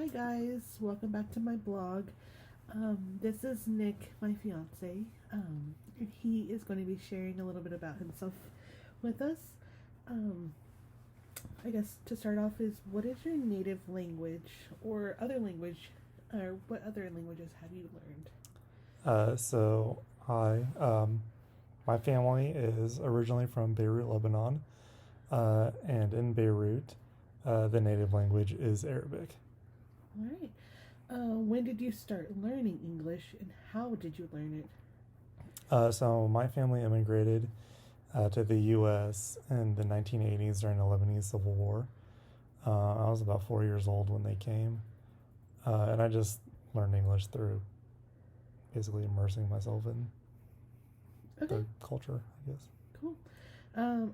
Hi guys, welcome back to my blog. This is Nick, my fiance. And he is going to be sharing a little bit about himself with us. Um, I guess to start off is what is your native language or other language, or what other languages have you learned? Hi. My family is originally from Beirut, Lebanon, and in Beirut, the native language is Arabic. All right. When did you start learning English and how did you learn it? My family immigrated to the U.S. in the 1980s during the Lebanese Civil War. I was about 4 years old when they came, and I just learned English through basically immersing myself in Okay, the culture, I guess. cool.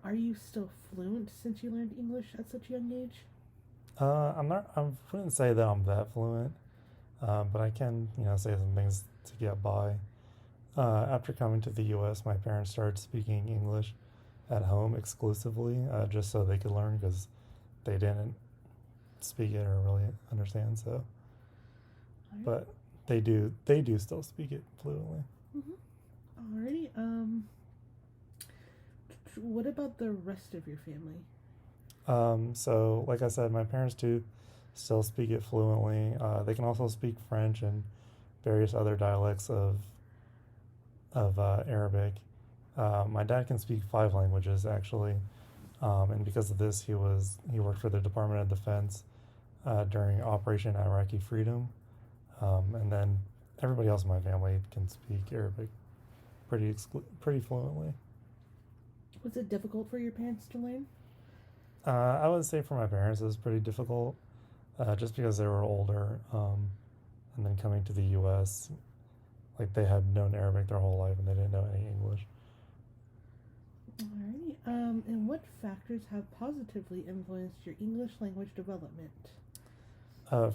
Are you still fluent since you learned English at such a young age? I'm not. I wouldn't say that I'm that fluent, but I can, say some things to get by. After coming to the U.S., my parents started speaking English at home exclusively, just so they could learn because they didn't speak it or really understand. So, All right. but they do still speak it fluently. Alrighty. What about the rest of your family? Like I said, my parents do still speak it fluently. They can also speak French and various other dialects of Arabic. My dad can speak five languages actually, and because of this, he worked for the Department of Defense during Operation Iraqi Freedom, and then everybody else in my family can speak Arabic pretty fluently. Was it difficult for your parents to learn? I would say for my parents, it was pretty difficult, just because they were older, and then coming to the U.S., like they had known Arabic their whole life and they didn't know any English. Alrighty. And what factors have positively influenced your English language development?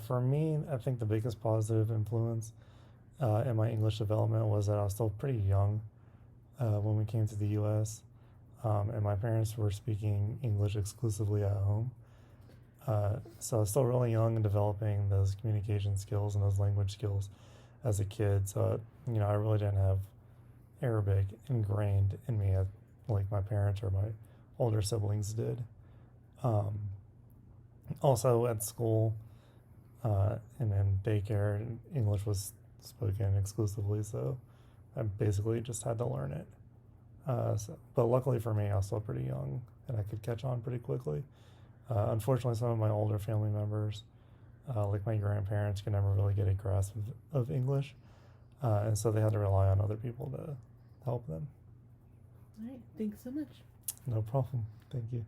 For me, I think the biggest positive influence in my English development was that I was still pretty young when we came to the U.S. And my parents were speaking English exclusively at home. So I was still really young and developing those communication skills and those language skills as a kid. So, I really didn't have Arabic ingrained in me like my parents or my older siblings did. Um, Also at school and in daycare, English was spoken exclusively, so I basically just had to learn it. But luckily for me, I was still pretty young and I could catch on pretty quickly. Unfortunately, some of my older family members, like my grandparents, could never really get a grasp of English, and so they had to rely on other people to help them. Alright, thanks so much. No problem. Thank you.